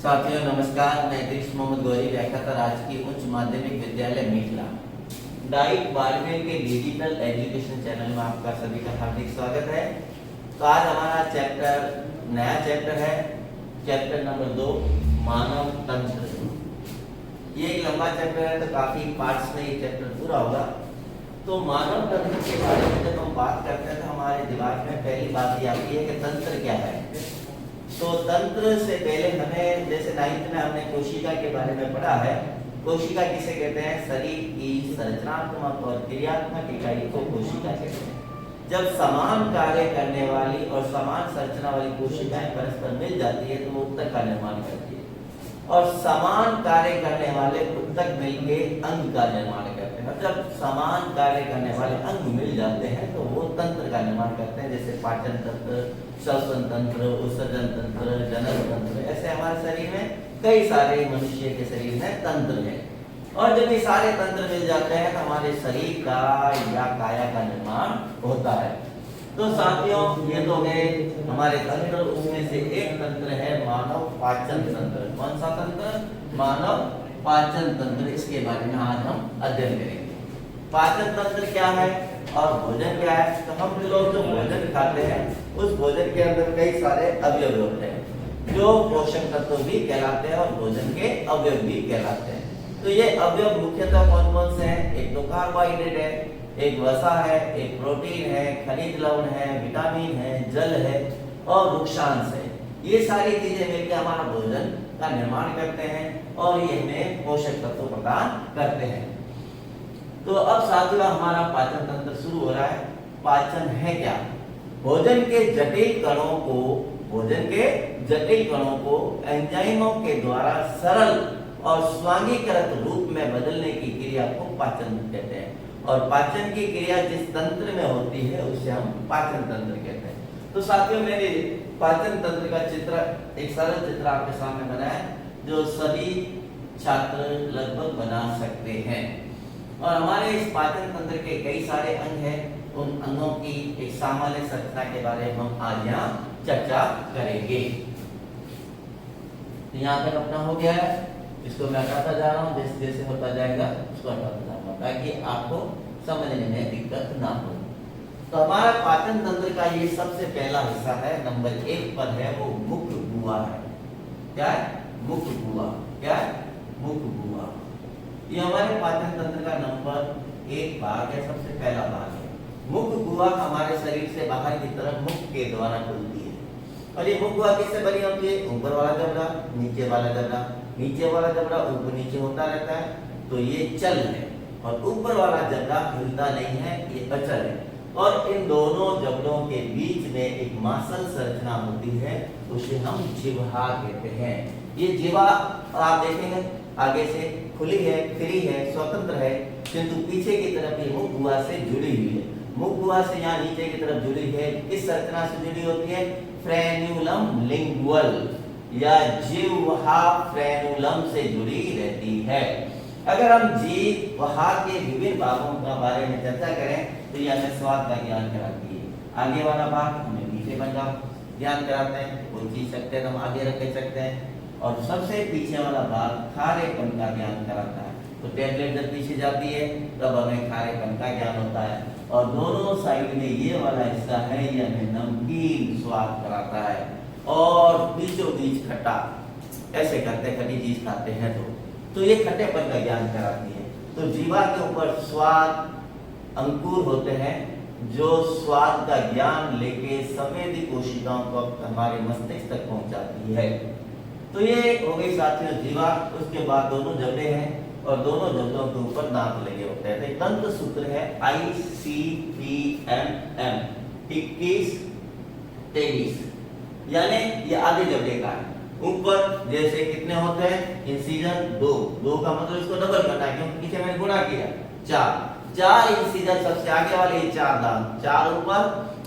साथियों नमस्कार, मैं कृष्ण मोहम्मद गौरी व्याख्याता राजकीय उच्च माध्यमिक विद्यालय मीठला डाइट बारहवीं के डिजिटल एजुकेशन चैनल में आपका सभी का हार्दिक स्वागत है। तो आज हमारा नया चैप्टर है, चैप्टर नंबर 2 मानव तंत्र। ये एक लंबा चैप्टर है तो काफी पार्ट्स में ये चैप्टर पूरा होगा। तो मानव तंत्र के बारे में जब हम बात करते हैं तो हमारे दिमाग में पहली बात ये आती है कि तंत्र क्या है। तो तंत्र से पहले हमें जैसे 9th में हमने कोशिका के बारे में पढ़ा है। कोशिका किसे कहते हैं? शरीर की संरचनात्मक और क्रियात्मक इकाई को कोशिका कहते हैं। जब समान कार्य करने वाली और समान संरचना वाली कोशिकाएं परस्पर मिल जाती है तो वो ऊतक का निर्माण करती है, और समान कार्य करने वाले ऊतक मिलकर अंग का निर्माण करते हैं। जब समान कार्य करने वाले अंग मिल जाते हैं तो वो तंत्र का निर्माण करते हैं, जैसे पाचन तंत्र, श्वसन तंत्र, उत्सर्जन तंत्र, जनन तंत्र। ऐसे हमारे शरीर में कई सारे मनुष्य के शरीर में तंत्र है, और जब ये सारे तंत्र मिल जाते हैं तो हमारे शरीर का या काया का निर्माण होता है। तो साथियों ये तो गए हमारे तंत्र, उसमें से एक तंत्र है मानव पाचन तंत्र। कौन सा तंत्र? मानव पाचन तंत्र। इसके बारे में आज हम अध्ययन करेंगे। पाचन तंत्र क्या है और भोजन क्या है। तो हम लोग जो भोजन खाते हैं उस भोजन के अंदर कई सारे अवयव होते हैं जो पोषक तत्व भी कहलाते हैं और भोजन के अवयव भी कहलाते हैं। तो ये अवयव मुख्यतः कौन कौन से हैं? एक तो कार्बोहाइड्रेट है, एक वसा है, एक प्रोटीन है, खनिज लवण है, विटामिन है, जल है और वृक्षांश है। ये सारी चीजें मिलकर हमारा भोजन का निर्माण करते हैं और ये हमें पोषक तत्व प्रदान करते हैं। तो अब साथियों हमारा पाचन तंत्र शुरू हो रहा है। पाचन है क्या? भोजन के जटिल कणों को एंजाइमों के द्वारा सरल और स्वांगीकृत रूप में बदलने की क्रिया को पाचन कहते हैं, और पाचन की क्रिया जिस तंत्र में होती है उसे हम पाचन तंत्र कहते हैं। तो साथियों मेरे पाचन तंत्र का चित्र, एक सरल चित्र आपके सामने बना है जो सभी छात्र लगभग बना सकते हैं। और हमारे इस पाचन तंत्र के कई सारे अंग हैं। उन अंगों की एक सामान्य संरचना के बारे में हम आज यहाँ चर्चा करेंगे। यहाँ तक अपना हो गया है, इसको मैं हटाता जा रहा हूँ, जैसे जैसे होता जाएगा उसको हटाता जाऊंगा ताकि आपको समझने में दिक्कत ना हो। तो हमारा पाचन तंत्र का ये सबसे पहला हिस्सा है, नंबर 1 पर है, वो मुख गुहा है। क्या है? मुख गुहा। क्या है? मुख गुहा। ये हमारे पाचन तंत्र का नंबर 1 भाग है, सबसे पहला भाग है। मुख गुहा हमारे शरीर से बाहर की तरफ मुख के द्वारा खुलती है, और ये मुख गुहा किससे बनी होती है? ऊपर वाला जबड़ा, नीचे वाला जबड़ा। नीचे वाला जबड़ा ऊपर नीचे होता रहता है तो ये चल है, और ऊपर वाला जबड़ा हिलता नहीं है, ये अचल है। और इन दोनों जबड़ों के बीच में एक मांसल संरचना होती है, उसे हम जिह्वा कहते हैं। ये जिह्वा आप देखेंगे आगे से खुली है, फ्री है, स्वतंत्र है, किंतु पीछे की तरफ ये मुख गुहा से जुड़ी हुई है। मुख गुहा से यहाँ नीचे की तरफ जुड़ी है। किस संरचना से जुड़ी होती है? फ्रेन्यूलम लिंगुअल या जिह्वा फ्रेन्यूलम से जुड़ी रहती है। अगर हम जिह्वा के विभिन्न भागों का बारे में चर्चा करें तो यह हमें स्वाद का ज्ञान कराती है। आगे वाला भाग हमें मीठेपन का ज्ञान कराते हैं, वो चीज सकते हैं हम आगे रख सकते हैं, और सबसे पीछे वाला भाग खारेपन का ज्ञान कराता है। तो टेबलेट जब पीछे जाती है तब हमें खारेपन का ज्ञान होता है, और दोनों साइड में ये वाला हिस्सा है, ये हमें नमकीन स्वाद कराता है, और बीचों बीच खट्टा। ऐसे करते खट्टी चीज खाते हैं तो ये खट्टेपन का ज्ञान कराती है। तो जीवा के ऊपर स्वाद अंकुर होते हैं जो स्वाद का ज्ञान लेके संवेदी कोशिकाओं को हमारे मस्तिष्क तक पहुंचाती है। तो ये हो गई साथियों जीवा। उसके बाद दोनों जबड़े हैं, और दोनों जबड़ों के ऊपर दांत लगे होते हैं। तो तंत्र सूत्र है ICPMM 21 23, यानी ये आधे जबड़े का है। ऊपर जैसे कितने होते हैं? इंसिजन 2 का मतलब इसको डबल करना है क्योंकि पीछे मैंने गुणा किया। 4 इंसिजन सबसे आगे वाले, 4 दांत, 4 ऊपर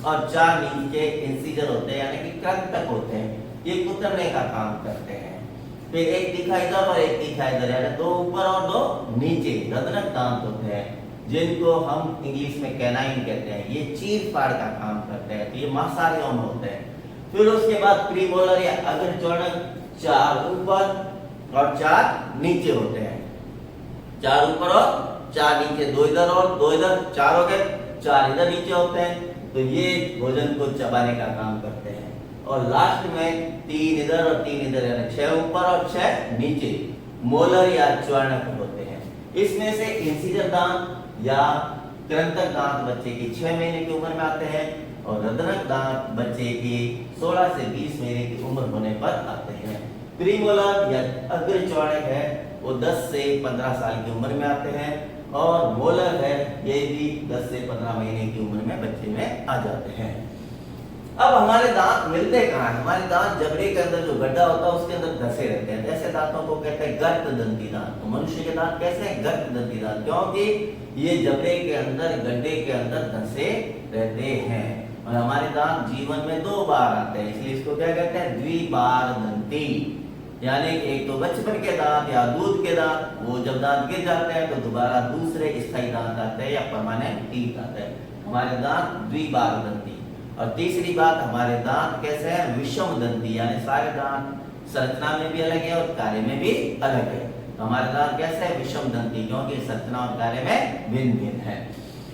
और 4 नीचे इंसिजन होते हैं, यानी कि कृंतक होते हैं। ये कुतरने का काम करते हैं। फिर एक तीखा इधर और एक तीखा इधर, यानी 2 ऊपर और 2 नीचे रत्नक दांत होते हैं, जिनको हम इंग्लिश में कैनाइन कहते हैं। ये चीर फाड़ का काम करते हैं। तो ये मांसाहारियों में होते हैं। फिर उसके बाद प्रीमोलर या अग्रचर्णक 4 ऊपर और 4 नीचे होते हैं। 4 ऊपर और 4 नीचे, 2 इधर और 2 इधर, 4 हो गए, 4 इधर नीचे होते हैं। तो ये भोजन को चबाने का काम करते हैं। और लास्ट में 3 इधर और 3 इधर, यानी 6 ऊपर और 6 नीचे मोलर या च्वर्णक होते हैं। इसमें से इंसिजर दांत या कृंतक दांत बच्चे की 6 महीने की उम्र में आते हैं और रदनक दांत बच्चे की 16 से 20 महीने की उम्र होने पर आते हैं। प्रीमोलर या अग्रचर्णक है वो 10 से 15 साल की उम्र में आते हैं और मोलर है ये भी 10 से 15 महीने की उम्र में बच्चे में आ जाते हैं। अब हमारे दांत मिलते कहाँ हैं? हमारे दांत जबड़े के अंदर जो गड्ढा होता है उसके अंदर धसे रहते हैं। ऐसे दांतों को कहते हैं गर्त दंती दांत। तो मनुष्य के दांत कैसे हैं? गर्त दंती दांत, क्योंकि ये जबड़े के अंदर, गड्ढे के अंदर धसे रहते हैं। और हमारे दांत जीवन में 2 बार आते हैं, इसलिए इसको क्या कहते हैं? द्विबार दंती। यानी एक तो बचपन के दांत या दूध के दांत, वो जब दांत गिर जाते हैं तो दोबारा दूसरे स्थायी दांत आते हैं या परमानेंट टीथ आते हैं। हमारे दांत द्विबार दंती। और तीसरी बात, हमारे दांत कैसे हैं? विषम दंती, यानी सारे दांत संरचना में भी अलग है और कार्य में भी अलग है। तो हमारे दांत कैसे है? विषम दंती, क्योंकि संरचना और कार्य में भिन्न भिन्न है।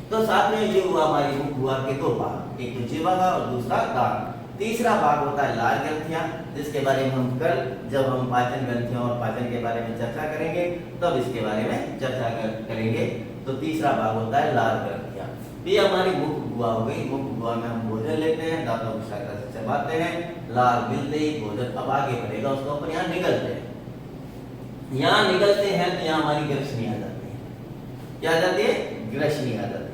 तो साथ में ये हुआ हमारी मुख गुहा के 2 भाग, एक तो जीवा और दूसरा दांत। तीसरा भाग होता है लार ग्रंथियां, जिसके बारे में हम कल जब हम पाचन ग्रंथियों और पाचन के बारे में चर्चा करेंगे तब इसके बारे में चर्चा करेंगे। तो तीसरा भाग होता है लार ग्रंथियां। ये हमारी मुख गुहा हो गई। मुख गुहा में हम भोजन लेते हैं, दांतों को शाखा से चबाते हैं, लार मिलते ही भोजन अब आगे बढ़ेगा, उसको अपन यहाँ निगलते हैं। यहाँ निगलते हैं तो यहाँ हमारी ग्रसनी आ जाती है। क्या आ जाती है? ग्रसनी आ जाती है।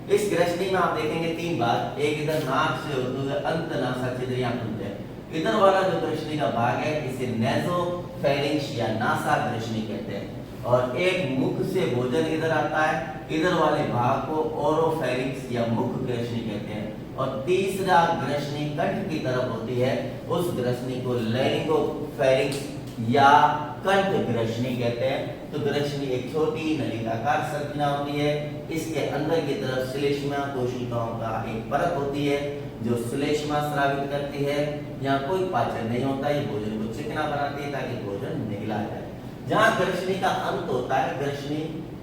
इस ग्रसनी में आप देखेंगे 3 भाग, एक इधर नाक से होते हुए अंत नासा छिद्र यहाँ खुलते हैं। इधर वाला जो ग्रसनी का भाग है इसे नेसोफेरिंक्स या नासा ग्रसनी कहते हैं। और एक मुख से भोजन इधर आता है, इधर वाले भाग को ओरोफेरिंक्स या मुख ग्रसनी कहते हैं। और तीसरा ग्रसनी कंठ की तरफ होती है, उस ग्रसनी को लैरिंगोफेरिंक्स या कंठ ग्रसनी कहते हैं। तो ग्रसनी एक छोटी नलिकाकार संरचना होती है। इसके अंदर की तरफ श्लेष्मा कोशिकाओं का एक परत होती है जो श्लेष्मा स्रावित करती है। यहाँ कोई पाचन नहीं होता, ये भोजन को चिकना बनाती है ताकि भोजन निगला जाए। जहाँ ग्रसनी का अंत होता है, ग्रसनी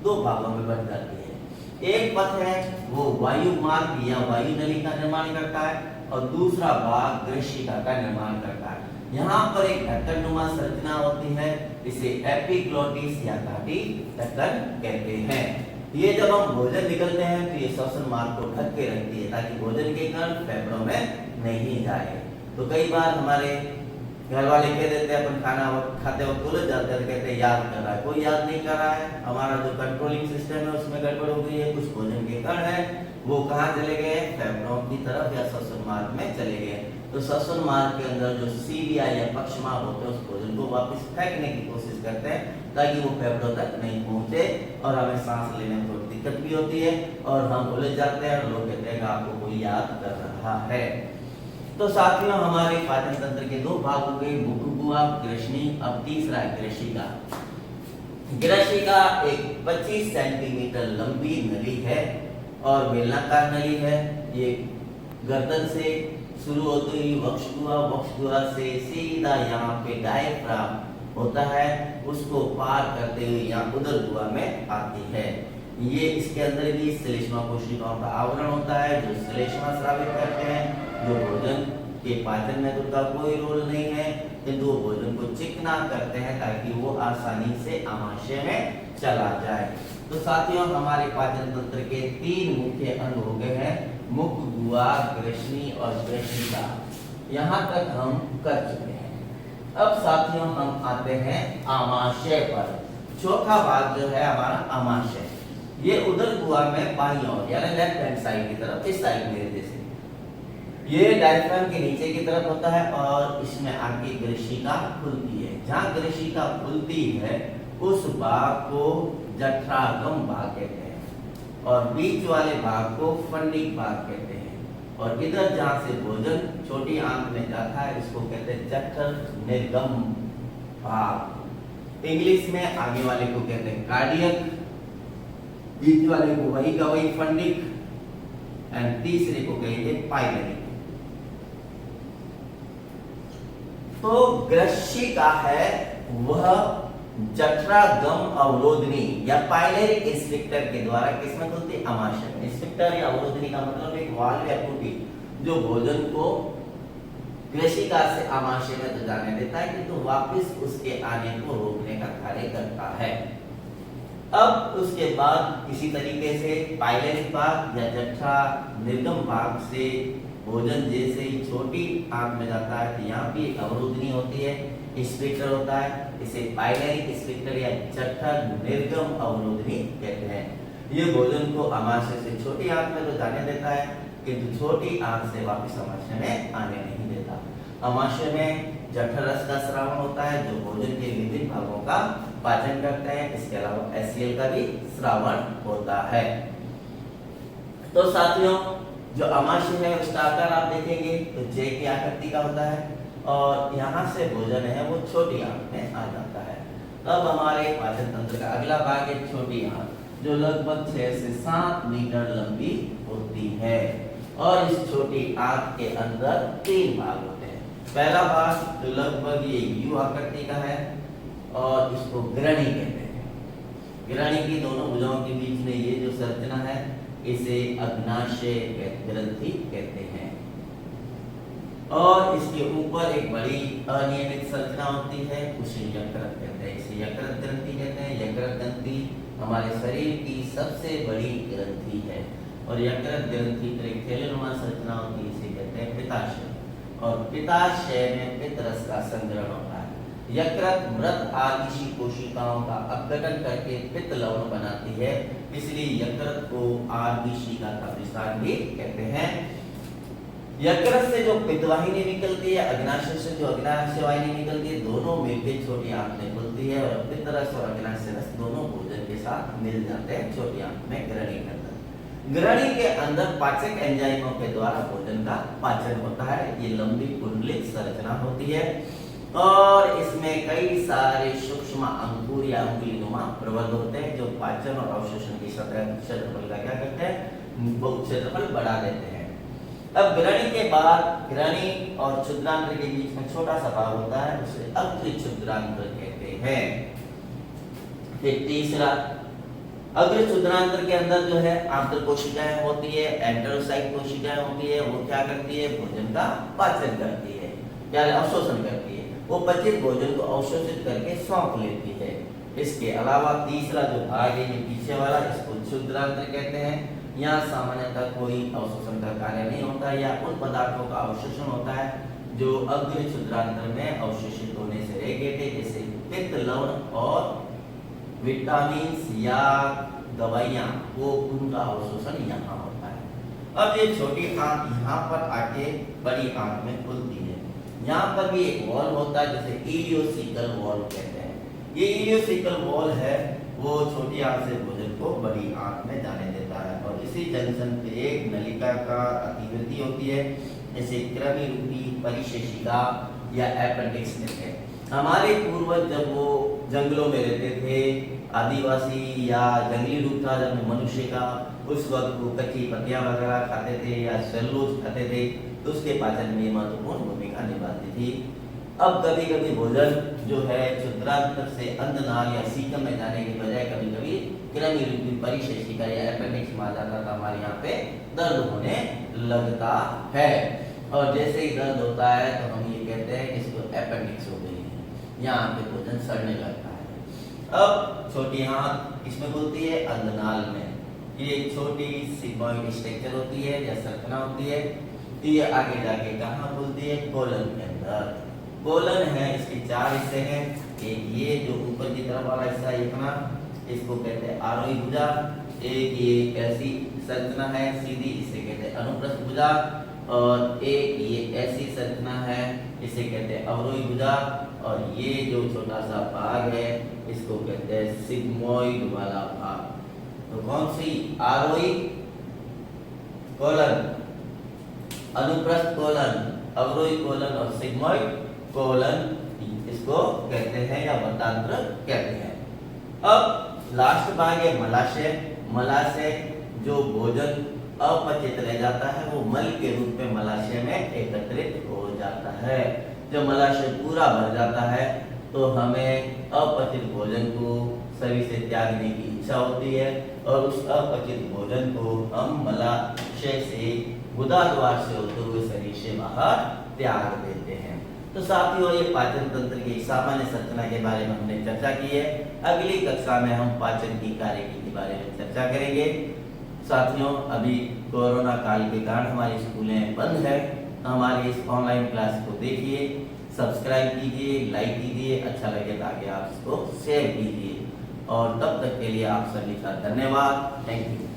2 भागों में बंट जाती है। एक पथ है वो वायु मार्ग या वायु नली का निर्माण करता है और दूसरा भाग ग्रशिका का निर्माण करता है। यहाँ पर एक ढक्कननुमा संरचना होती है, इसे एपिग्लोटिस या घाटी ढक्कन कहते हैं। ये जब हम भोजन निकलते हैं तो ये श्वसन मार्ग को ढक के रखती है ताकि भोजन के कण फेफड़ों में नहीं जाए। तो कई बार हमारे घर वाले कह देते हैं अपन खाना खाते वक्त उलझ जाते हैं, कहते हैं याद कर रहा है। कोई याद नहीं कर रहा है, हमारा जो कंट्रोलिंग सिस्टम है उसमें गड़बड़ हो गई है। कुछ भोजन के कण है वो कहाँ चले गए? फेफड़ों की तरफ या श्वसन मार्ग में चले गए। तो श्वसन मार्ग के अंदर जो सीलिया या पक्षमार्ग होते हैं उस भोजन को वापस फेंकने की कोशिश करते हैं ताकि वो फेफड़ों तक नहीं पहुंचे और हमें सांस लेने में थोड़ी दिक्कत भी होती है और हम उलझ जाते हैं और लोग कहते हैं कि आपको कोई याद कर रहा है। तो साथियों हमारे पाचन तंत्र के 2 भाग हो गए, मुख गुहा, ग्रसनी। अब तीसरा है ग्रशिका। ग्रशिका एक 25 सेंटीमीटर लंबी नली है और बेलनाकार नली है। ये गर्दन से शुरू होती हुई वक्षगुहा से सीधा यहाँ पे डायफ्राम होता है, उसको पार करते हुए यहाँ उदर गुहा में आती है। ये इसके अंदर भी श्लेष्मा कोशिकाओं का आवरण होता है जो श्लेष्मा स्रावित करते हैं, जो भोजन के पाचन में तो उनका कोई रोल नहीं है, किंतु वो भोजन को चिकना करते हैं ताकि वो आसानी से आमाशय में चला जाए। तो साथियों हमारे पाचन तंत्र के 3 मुख्य अंग हो गए हैं, मुख गुहा, ग्रसनी और ग्रशिका। यहाँ तक हम कर चुके हैं। अब साथियों हम आते हैं आमाशय पर। चौथा भाग जो है हमारा आमाशय, ये उदर गुहा में बाईं ओर यानी लेफ्ट हैंड साइड की तरफ, इस साइड मेरे जैसे ये डायफ्राम के नीचे की तरफ होता है और इसमें आगे ग्रशिका खुलती है। जहाँ ग्रशिका खुलती है उस भाग को जठरागम भाग कहते हैं और बीच वाले भाग को फंडिक भाग कहते हैं। और इधर जहाँ से भोजन छोटी आंत में जाता है इसको कहते हैं जठर निर्गम भाग। इंग्लिश में आगे वाले को कहते हैं कार्डियक, बीच वाले को वही का वही फंडिक एंड तीसरे को कहेंगे पाइलोरिक। तो ग्रशिका है वह जठरागम अवरोधनी या पाइलेरिक स्फिंक्टर के द्वारा किसमें खुलती है? आमाशय में। स्फिंक्टर या अवरोधनी का मतलब एक वाल्व या टूटी जो भोजन को ग्रशिका से आमाशय में तो जाने देता है किंतु वापस उसके आने को रोकने का कार्य करता है। अब उसके बाद इसी तरीके से पाइलेरिक भाग या जठरा निर्गम भाग से भोजन जैसे ही छोटी आंत में जाता है तो यहाँ भी अवरोधनी होती है, स्फिंक्टर होता है, इसे पाइलेरिक स्फिंक्टर या जठर निर्गम अवरोधनी कहते हैं। ये भोजन को आमाशय से छोटी आंत में तो जाने देता है किंतु छोटी आंत से वापस आमाशय में आने नहीं देता। आमाशय में जठर रस का स्रावन होता है जो भोजन के विभिन्न भागों का पाचन करते हैं। इसके अलावा HCl का भी स्रावन होता है। तो साथियों, जो आमाशय है उसका आकार आप देखेंगे तो J की आकृति का होता है और यहाँ से भोजन है वो छोटी आंत में आ जाता है। तब हमारे पाचन तंत्र का अगला भाग है छोटी आंत जो लगभग 6 से 7 मीटर लंबी होती है और इस छोटी आंत के अंदर 3 भाग होते हैं। पहला भाग जो लगभग ये U आकृति का है और इसको ग्रणी कहते हैं। ग्रणी की दोनों भुजाओं के बीच में ये जो संरचना है इसे अग्नाशय ग्रंथि कहते हैं और इसके ऊपर एक बड़ी अनियमित संरचना होती है उसे यकृत कहते हैं। इसे यकृत ग्रंथि कहते हैं। यकृत ग्रंथि हमारे शरीर की सबसे बड़ी ग्रंथि है और यकृत ग्रंथि पर एक थैलेनुमा संरचना होती है, इसे कहते हैं पित्ताशय और पित्ताशय में पित्त रस का संग्रहण होता है। यकृत मृत आदिशी कोशिकाओं का अपघटन करके पित्त लवण बनाती है, इसलिए यकृत को आदिशिका का विस्तार भी कहते हैं। यकृत से जो पित्तवाहिनी निकलती है, अग्नाशय से जो अग्नाशय वाहिनी निकलती है, दोनों मिलकर छोटी आंत में खुलती है और पित्त रस और अग्नाशय रस दोनों भोजन के साथ मिल जाते हैं छोटी आंत में ग्रहणी के अंदर। ग्रहणी के अंदर पाचक एंजाइमों के द्वारा भोजन का पाचन होता है। ये लंबी कुंडलित संरचना होती है और इसमें कई सारे सूक्ष्म अंकुर या अंगुलीनुमा प्रबंध होते हैं जो पाचन और अवशोषण की सतह क्षेत्रफल का क्या करते हैं? बहुत क्षेत्रफल बढ़ा देते हैं। अब ग्रहणी के बाद ग्रहणी और क्षुद्रांत्र के बीच में छोटा सा भाग होता है उसे अग्र क्षुद्रांत्र कहते हैं। फिर तीसरा अग्र क्षुद्रांत्र के अंदर जो है आंतर कोशिकाएं होती है, एंटेरोसाइट कोशिकाएं होती है। वो क्या करती है? भोजन का पाचन करती है या अवशोषण करती है। वो पचित भोजन को अवशोषित करके सौंप लेती है। इसके अलावा तीसरा जो भाग है ये पीछे वाला, इसको क्षुद्रांत्र कहते हैं। यहाँ सामान्यतः कोई अवशोषण का कार्य नहीं होता या उन पदार्थों का अवशोषण होता है जो अग्र क्षुद्रांत्र में अवशोषित होने से रह गए थे, जैसे पित्त लवण और विटामिन या दवाइयाँ, वो उनका अवशोषण यहाँ होता है। अब ये छोटी आंत यहाँ पर आके बड़ी आंत में खुलती है। यहाँ पर भी एक वॉल होता है जिसे इलियोसिकल वॉल कहते हैं। ये इलियोसिकल वॉल है वो छोटी आंत से भोजन को बड़ी आंत में जाने देता है और इसी जंक्शन पे एक नलिका का अतिवृद्धि होती है, जैसे कृमि रूपी परिशेषिका या अपेंडिक्स कहते हैं। हमारे पूर्वज जब वो जंगलों में रहते थे, आदिवासी या जंगली रूप था जब मनुष्य का, उस वक्त वो कच्ची पत्तियां वगैरह खाते थे या सेलुलोज खाते थे तो उसके पाचन में महत्वपूर्ण भूमिका निभाती थी। अब कभी कभी भोजन जो है क्षुद्रांत्र से अंधनाल या सीकम में जाने की बजाय कभी कभी कृमि रूपी परिशेषिका या अपेंडिक्स में आ जाता था। हमारे यहाँ पे दर्द होने लगता है और जैसे ही दर्द होता है तो हम ये कहते हैं कि इसको अपेंडिक्स हो गई है, यहाँ पे भोजन सड़ने लगता है। अब छोटी आंत इसमें खुलती है अंधनाल में। ये एक छोटी सिग्मॉइड स्ट्रक्चर होती है या संरचना होती है। ये आगे जाके कहाँ खुलती है? कोलन के अंदर। कोलन है, इसके 4 हिस्से हैं। एक ये जो ऊपर की तरफ वाला हिस्सा इतना, इसको कहते हैं आरोही भुजा। एक ये ऐसी संरचना है सीधी, इसे कहते हैं अनुप्रस्थ भुजा और एक ये ऐसी संरचना है, इसे कहते हैं अवरोही भुजा और ये जो छोटा सा भाग है इसको कहते हैं सिग्मोइड वाला भाग। तो कौन सी? आरोही कोलन, अनुप्रस्थ कोलन, अवरोही कोलन और सिग्मोइड कोलन इसको कहते हैं या वर्तांत्र कहते हैं। अब लास्ट भाग है मलाशय। मलाशय जो भोजन अपचित रह जाता है वो मल के रूप में मलाशय में एकत्रित हो जाता है। जब मलाशय पूरा भर जाता है तो हमें अपचित भोजन को शरीर से त्यागने की इच्छा होती है और उस अपचित भोजन को हम मलाशय से गुदा द्वार से होते हुए शरीर से बाहर त्याग देते हैं। तो साथियों, ये पाचन तंत्र की सामान्य संरचना के बारे में हमने चर्चा की है। अगली कक्षा में हम पाचन की कार्यकी के बारे में चर्चा करेंगे। साथियों, अभी कोरोना काल के कारण हमारी स्कूलें बंद है, तो हमारी इस ऑनलाइन क्लास को देखिए, सब्सक्राइब कीजिए, लाइक कीजिए, अच्छा लगे तो आगे आप इसको शेयर कीजिए। और तब तक के लिए आप सभी का धन्यवाद। Thank you.